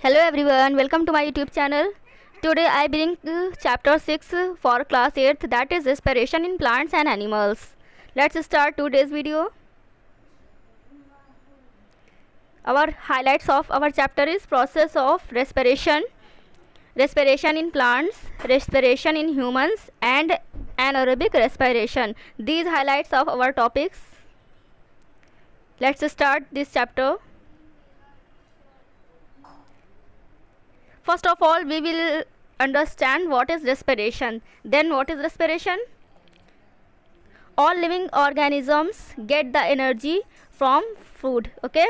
Hello everyone, welcome to my YouTube channel. Today I bring chapter 6 for class 8th, that is respiration in plants and animals. Let's start today's video. Our highlights of our chapter is process of respiration, respiration in plants, respiration in humans and anaerobic respiration. These highlights of our topics. Let's start this chapter. First of all, we will understand what is respiration. Then what is respiration? All living organisms get the energy from food. Okay.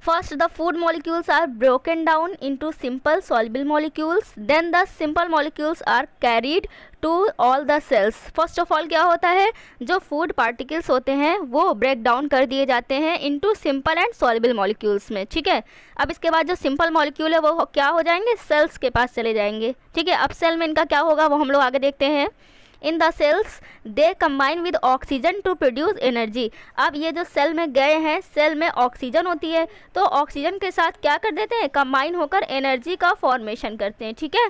First, the food molecules are broken down into simple soluble molecules. Then the simple molecules are carried to all the cells. First of all क्या होता है, जो food particles होते हैं वो break down कर दिए जाते हैं into simple and soluble molecules में. ठीक है. अब इसके बाद जो simple molecule है वो क्या हो जाएंगे, cells के पास चले जाएंगे. ठीक है. अब cell में इनका क्या होगा वो हम लोग आगे देखते हैं. In the cells they combine with oxygen to produce energy. अब ये जो सेल में गए हैं, सेल में ऑक्सीजन होती है तो ऑक्सीजन के साथ क्या कर देते हैं, कंबाइन होकर एनर्जी का फॉर्मेशन करते हैं. ठीक है.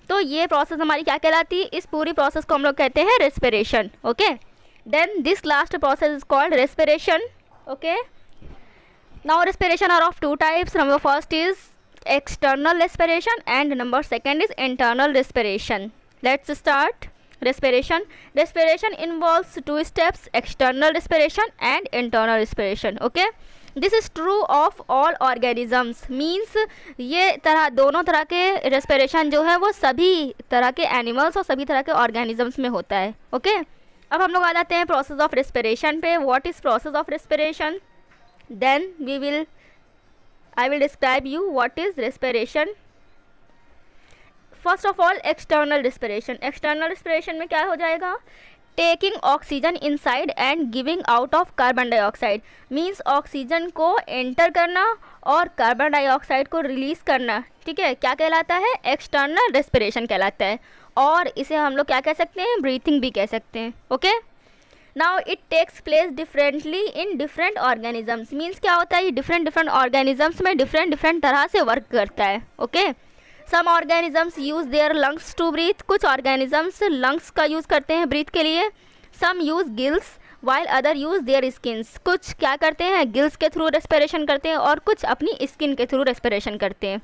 तो ये प्रोसेस हमारी क्या कहलाती है, इस पूरी प्रोसेस को हम लोग कहते हैं respiration. Okay. Then this last process is called respiration. Okay. Now respiration are of two types. Number first is external respiration and number second is internal respiration. Let's start. Respiration involves two steps, external respiration and internal respiration. Okay, this is true of all organisms. Means ये दोनों तरह के respiration जो है वो सभी तरह के animals और सभी तरह के organisms में होता है. Okay, अब हम लोग आ जाते हैं process of respiration पे. What is process of respiration? Then I will describe you what is respiration. First of all external respiration. External respiration में क्या हो जाएगा, taking oxygen inside and giving out of carbon dioxide. Means oxygen को enter करना और carbon dioxide को release करना. ठीक है. क्या कहलाता है, एक्सटर्नल रिस्पिरेशन कहलाता है. और इसे हम लोग क्या कह सकते हैं, ब्रीथिंग भी कह सकते हैं. Okay. Now it takes place differently in different organisms. Means क्या होता है, ये डिफरेंट ऑर्गेनिजम्स में डिफरेंट तरह से वर्क करता है. Okay. Some organisms use their lungs to breathe. कुछ ऑर्गेनिजम्स लंग्स का यूज़ करते हैं ब्रीथ के लिए. Some use gills while other use their skins. कुछ क्या करते हैं, गिल्स के थ्रू रेस्पिरेशन करते हैं और कुछ अपनी स्किन के थ्रू रेस्पिरेशन करते हैं.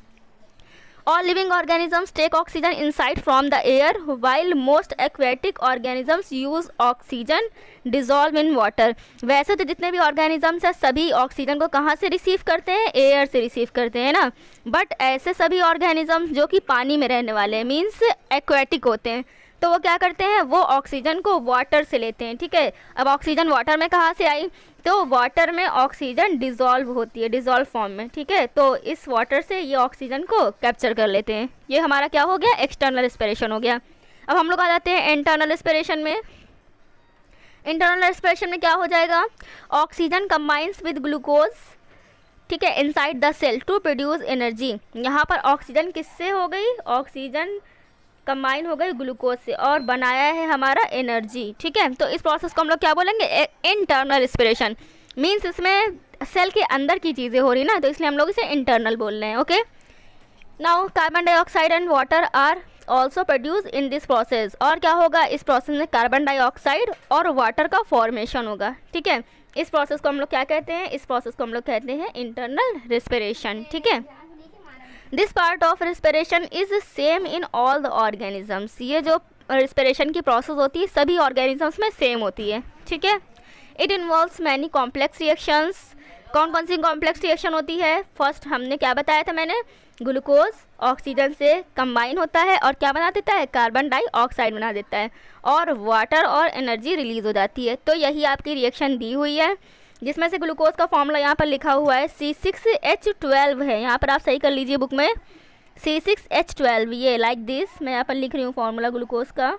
All living organisms take oxygen inside from the air, while most aquatic organisms use oxygen dissolve in water. वैसे तो जितने भी organisms हैं सभी ऑक्सीजन को कहाँ से रिसीव करते हैं, एयर से रिसीव करते हैं ना. बट ऐसे सभी organisms जो कि पानी में रहने वाले हैं, मीन्स एक्वेटिक होते हैं, तो वो क्या करते हैं, वो ऑक्सीजन को वाटर से लेते हैं. ठीक है. अब ऑक्सीजन वाटर में कहाँ से आई, तो वाटर में ऑक्सीजन डिज़ोल्व होती है, डिज़ोल्व फॉर्म में. ठीक है. तो इस वाटर से ये ऑक्सीजन को कैप्चर कर लेते हैं. ये हमारा क्या हो गया, एक्सटर्नल रेस्पिरेशन हो गया. अब हम लोग आ जाते हैं इंटरनल रेस्पिरेशन में. इंटरनल रेस्पिरेशन में क्या हो जाएगा, ऑक्सीजन कंबाइंस विद ग्लूकोज. ठीक है, inside the cell to produce energy. यहाँ पर ऑक्सीजन किससे हो गई, ऑक्सीजन कंबाइन हो गई ग्लूकोज से और बनाया है हमारा एनर्जी. ठीक है. तो इस प्रोसेस को हम लोग क्या बोलेंगे, इंटरनल रेस्पिरेशन. मीन्स इसमें सेल के अंदर की चीज़ें हो रही ना, तो इसलिए हम लोग इसे इंटरनल बोल रहे हैं. Okay. Now carbon dioxide and water are also produce in this process. और क्या होगा, इस प्रोसेस में कार्बन डाइऑक्साइड और वाटर का फॉर्मेशन होगा. ठीक है. इस प्रोसेस को हम लोग क्या कहते हैं, इस प्रोसेस को हम लोग कहते हैं इंटरनल रेस्पिरेशन. ठीक है. This part of respiration is same in all the organisms. ये जो रेस्पिरेशन की प्रोसेस होती है सभी ऑर्गेनिजम्स में सेम होती है. ठीक है. It involves many complex reactions. कौन कौन सी कॉम्प्लेक्स रिएक्शन होती है, फर्स्ट हमने क्या बताया था, मैंने ग्लूकोज ऑक्सीजन से कंबाइन होता है और क्या बना देता है, कार्बन डाइऑक्साइड बना देता है और वाटर और एनर्जी रिलीज हो जाती है. तो यही आपकी रिएक्शन दी हुई है, जिसमें से ग्लूकोज का फॉर्मूला यहाँ पर लिखा हुआ है C6H12 है. यहाँ पर आप सही कर लीजिए बुक में, C6H12. ये लाइक दिस मैं यहाँ पर लिख रही हूँ फॉर्मूला ग्लूकोज का.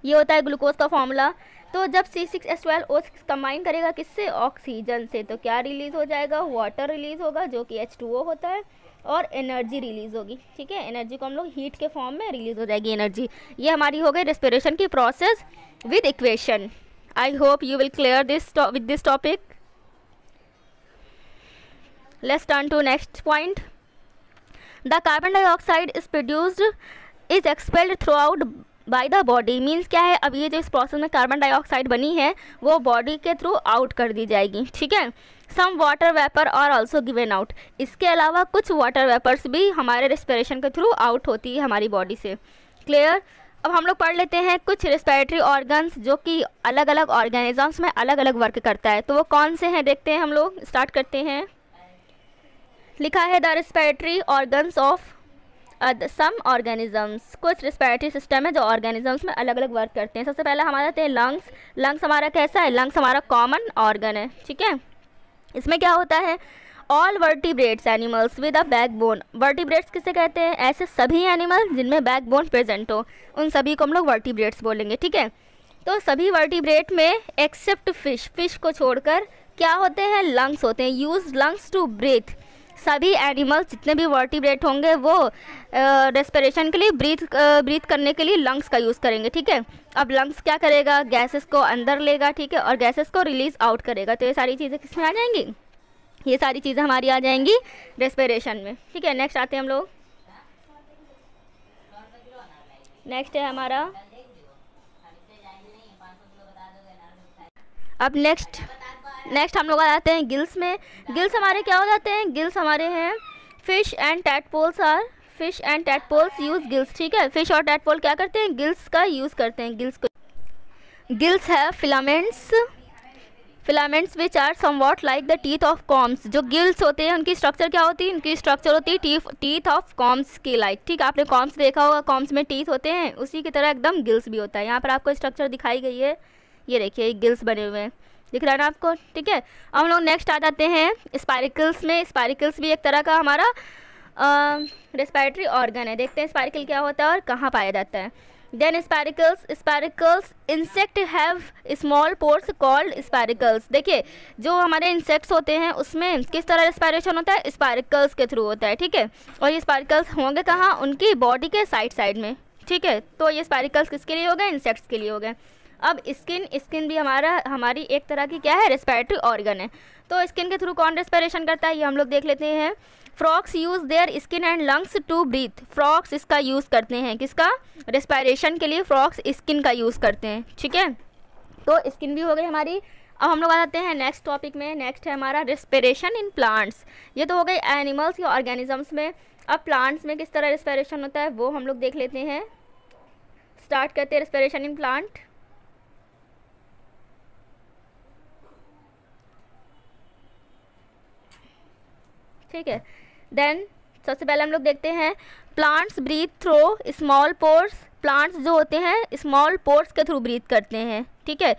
ये होता है ग्लूकोज का फॉर्मूला. तो जब C6H12 O6 कंबाइन करेगा किससे, ऑक्सीजन से, तो क्या रिलीज़ हो जाएगा, वाटर रिलीज़ होगा जो कि H2O होता है और एनर्जी रिलीज़ होगी. ठीक है. एनर्जी को हम लोग हीट के फॉर्म में रिलीज़ हो जाएगी एनर्जी. ये हमारी हो गई रेस्पिरेशन की process with equation. I hope you will clear this with this topic. Let's turn to next point. The carbon dioxide is produced is expelled through out by the body. Means क्या है, अब ये जो इस process में carbon dioxide बनी है वो बॉडी के थ्रू आउट कर दी जाएगी, ठीक है। Some water vapour are also given out. इसके अलावा कुछ वाटर वेपर्स भी हमारे रेस्पिरेशन के थ्रू आउट होती है हमारी बॉडी से। क्लियर। अब हम लोग पढ़ लेते हैं कुछ रेस्पिरेटरी ऑर्गन्स जो कि अलग अलग ऑर्गेनिजम्स में अलग अलग वर्क करता है। तो वो कौन से हैं देखते हैं हम लोग, स्टार्ट करते हैं। लिखा है the respiratory organs of some organisms. कुछ रेस्पिरेटरी सिस्टम है जो ऑर्गेनिजम्स में अलग अलग वर्क करते हैं। सबसे पहला हमारा आते हैं लंग्स। लंग्स हमारा कैसा है, लंग्स हमारा कॉमन ऑर्गन है, ठीक है। इसमें क्या होता है, all vertebrates animals with a backbone. Vertebrates किसे कहते हैं, ऐसे सभी एनिमल जिनमें बैकबोन प्रेजेंट हो, उन सभी को हम लोग वर्टिब्रेट्स बोलेंगे, ठीक है। तो सभी वर्टिब्रेट में एक्सेप्ट फिश, फिश को छोड़कर क्या होते हैं, लंग्स होते हैं। Use lungs to breathe. सभी एनिमल्स जितने भी वर्टिब्रेट होंगे वो रेस्पिरेशन के लिए ब्रीथ करने के लिए लंग्स का यूज़ करेंगे, ठीक है। अब लंग्स क्या करेगा, गैसेस को अंदर लेगा, ठीक है, और गैसेस को रिलीज आउट करेगा। तो ये सारी चीज़ें किस में आ जाएंगी, ये सारी चीज़ें हमारी आ जाएंगी रेस्पिरेशन में, ठीक है। नेक्स्ट आते हैं हम लोग, नेक्स्ट है हमारा, अब नेक्स्ट हम लोग आ जाते हैं गिल्स में। गिल्स हमारे क्या हो जाते हैं, गिल्स हमारे हैं fish and tadpoles are, fish and tadpoles use gills, ठीक है। फिश और टैडपोल क्या करते हैं, गिल्स का यूज़ करते हैं, गिल्स को। गिल्स है filaments which are somewhat like the teeth of combs. जो गिल्स होते हैं उनकी स्ट्रक्चर क्या होती है, उनकी स्ट्रक्चर होती है टीथ ऑफ कॉम्स की लाइक, ठीक है। आपने कॉम्स देखा होगा, कॉम्स में टीथ होते हैं, उसी की तरह एकदम गिल्स भी होता है। यहाँ पर आपको स्ट्रक्चर दिखाई गई है, ये देखिए गिल्स बने हुए हैं, दिख रहा है ना आपको, ठीक है। अब हम लोग नेक्स्ट आ जाते हैं स्पाइरिकल्स में। स्पाइरिकल्स भी एक तरह का हमारा रेस्पिरेटरी ऑर्गन है। देखते हैं स्पाइरिकल क्या होता है और कहाँ पाया जाता है। Then spiracles insect have small pores called spiracles. देखिए जो हमारे इंसेक्ट्स होते हैं उसमें किस तरह रेस्पिरेशन होता है, स्पाइरिकल्स के थ्रू होता है, ठीक है। और ये स्पाइरिकल्स होंगे कहाँ, उनकी बॉडी के साइड में, ठीक है। तो ये स्पाइरिकल्स किसके लिए हो गए, इंसेक्ट्स के लिए हो गए। अब स्किन भी हमारी एक तरह की क्या है, रेस्पिरेटरी ऑर्गन है। तो स्किन के थ्रू कौन रेस्पिरेशन करता है ये हम लोग देख लेते हैं। Frogs use their skin and lungs to breathe. Frogs इसका यूज़ करते हैं, किसका, रेस्पिरेशन के लिए फ्रॉक्स स्किन का यूज़ करते हैं, ठीक है। तो स्किन भी हो गई हमारी। अब हम लोग आ जाते हैं नेक्स्ट टॉपिक में। नेक्स्ट है हमारा रेस्पिरेशन इन प्लांट्स। ये तो हो गई एनिमल्स या ऑर्गेनिजम्स में। अब प्लांट्स में किस तरह रेस्पिरेशन होता है वो हम लोग देख लेते हैं। स्टार्ट करते हैं रेस्पिरेशन इन प्लांट। ठीक है, देन सबसे पहले हम लोग देखते हैं plants breathe through small pores. Plants जो होते हैं स्मॉल पोर्स के थ्रू ब्रीथ करते हैं, ठीक है,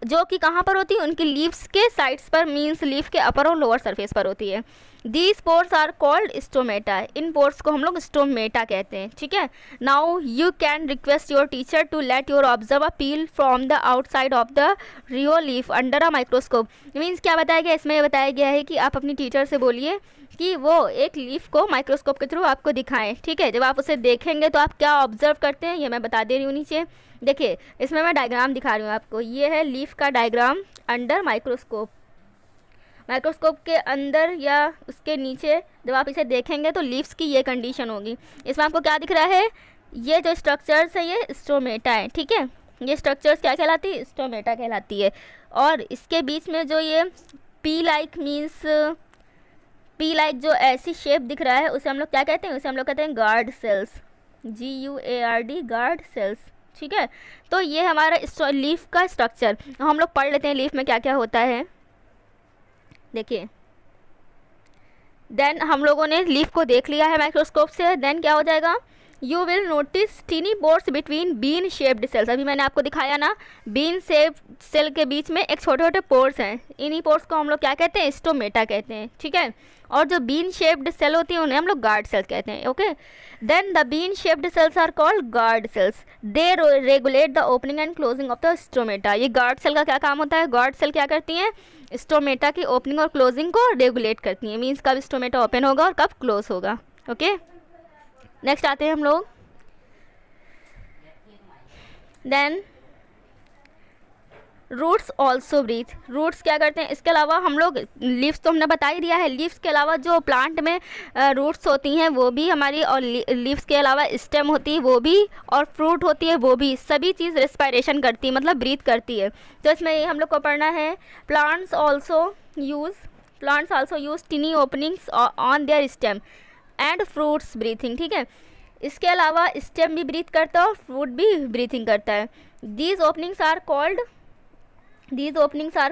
जो कि कहाँ पर होती है, उनकी लीव्स के साइड्स पर, मीन्स लीफ के अपर और लोअर सरफेस पर होती है। These pores are called stomata. इन पोर्स को हम लोग स्टोमेटा कहते हैं, ठीक है। Now you can request your teacher to let your observe a peel from the outside of the rhoeo leaf under a microscope. Means क्या बताया गया, इसमें बताया गया है कि आप अपनी टीचर से बोलिए कि वो एक लीफ को माइक्रोस्कोप के थ्रू आपको दिखाएं, ठीक है। जब आप उसे देखेंगे तो आप क्या ऑब्जर्व करते हैं ये मैं बता दे रही हूँ नीचे। देखिए इसमें मैं डायग्राम दिखा रही हूँ आपको, ये है लीफ का डायग्राम अंडर माइक्रोस्कोप। माइक्रोस्कोप के अंदर या उसके नीचे जब आप इसे देखेंगे तो लीव्स की ये कंडीशन होगी। इसमें आपको क्या दिख रहा है, ये जो स्ट्रक्चर्स है ये स्टोमेटा है, ठीक है। ये स्ट्रक्चर्स क्या कहलाती है, स्टोमेटा कहलाती है। और इसके बीच में जो ये P like means P like जो ऐसी शेप दिख रहा है उसे हम लोग क्या कहते हैं, उसे हम लोग कहते हैं guard cells, GUARD, guard cells, ठीक है। तो ये हमारा लीफ का स्ट्रक्चर। हम लोग पढ़ लेते हैं लीफ में क्या क्या होता है। देखिए देन हम लोगों ने लीफ को देख लिया है माइक्रोस्कोप से। देन क्या हो जाएगा, you will notice tiny pores between bean shaped cells. अभी मैंने आपको दिखाया ना, बीन शेप्ड सेल के बीच में एक छोटे छोटे पोर्स हैं। इन्हीं पोर्स को हम लोग क्या कहते हैं, स्टोमेटा कहते हैं, ठीक है। और जो बीन शेप्ड सेल होती है उन्हें हम लोग गार्ड सेल्स कहते हैं, okay. Then the bean shaped cells are called guard cells. They regulate the opening and closing of the stomata. ये गार्ड सेल का क्या काम होता है, गार्ड सेल क्या करती हैं, स्टोमेटा की ओपनिंग और क्लोजिंग को रेगुलेट करती हैं। मीन्स कब स्टोमेटा ओपन होगा और कब क्लोज होगा, ओके। नेक्स्ट आते हैं हम लोग, then roots also breathe, roots क्या करते हैं, इसके अलावा हम लोग लीव्स तो हमने बता ही दिया है, लीव्स के अलावा जो प्लांट में रूट्स होती हैं वो भी हमारी, और लीव्स के अलावा स्टेम होती है वो भी, और फ्रूट होती है वो भी, सभी चीज़ रेस्पिरेशन करती है, मतलब ब्रीथ करती है। तो इसमें ये हम लोग को पढ़ना है, plants also use टिनी openings on their stem and fruits breathing, ठीक है। इसके अलावा स्टेम भी ब्रीथ करता है और फ्रूट भी ब्रीथिंग करता है। These openings are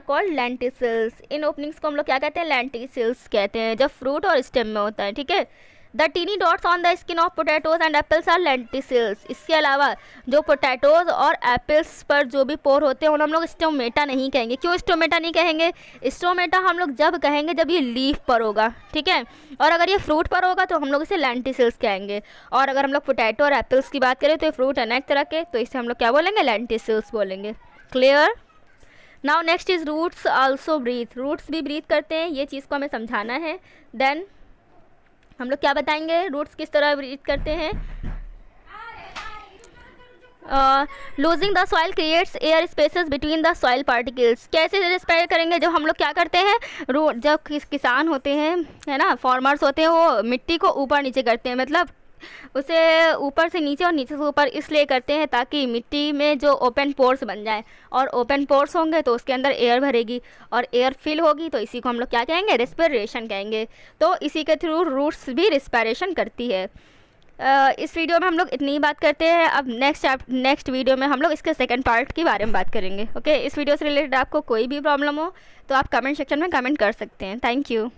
called lenticels, इन ओपनिंग्स को हम लोग क्या कहते हैं, लेंटिसल्स कहते हैं, जब फ्रूट और स्टेम में होता है, ठीक है। The tiny dots on the skin of potatoes and apples are lenticels, इसके अलावा जो पोटैटोज और एप्पल्स पर जो भी पोर होते हैं उन्हें हम लोग स्टोमेटा नहीं कहेंगे। क्यों स्टोमेटा नहीं कहेंगे, स्टोमेटा हम लोग जब कहेंगे जब ये लीफ पर होगा, ठीक है, और अगर ये फ्रूट पर होगा तो हम लोग इसे लेंटिसल्स कहेंगे। और अगर हम लोग पोटैटो और एप्पल्स की बात करें तो ये फ्रूट है अनेक तरह के, तो इसे हम लोग क्या बोलेंगे, लेंटिसल्स बोलेंगे। Clear. Now next is roots also breathe, roots भी ब्रीथ करते हैं, ये चीज़ को हमें समझाना है। देन हम लोग क्या बताएंगे, रूट्स किस तरह ब्रीथ करते हैं। Losing the soil creates air spaces between the soil particles, कैसे रेस्पिरेट करेंगे, जब हम लोग क्या करते हैं, जब किसान होते हैं, है ना, फार्मर्स होते हैं, वो मिट्टी को ऊपर नीचे करते हैं, मतलब उसे ऊपर से नीचे और नीचे से ऊपर इसलिए करते हैं ताकि मिट्टी में जो ओपन पोर्स बन जाए, और ओपन पोर्स होंगे तो उसके अंदर एयर भरेगी और एयर फिल होगी, तो इसी को हम लोग क्या कहेंगे, रेस्पिरेशन कहेंगे। तो इसी के थ्रू रूट्स भी रेस्पिरेशन करती है। इस वीडियो में हम लोग इतनी ही बात करते हैं। अब नेक्स्ट वीडियो में हम लोग इसके सेकंड पार्ट के बारे में बात करेंगे। ओके, इस वीडियो से रिलेटेड आपको कोई भी प्रॉब्लम हो तो आप कमेंट सेक्शन में कमेंट कर सकते हैं। Thank you.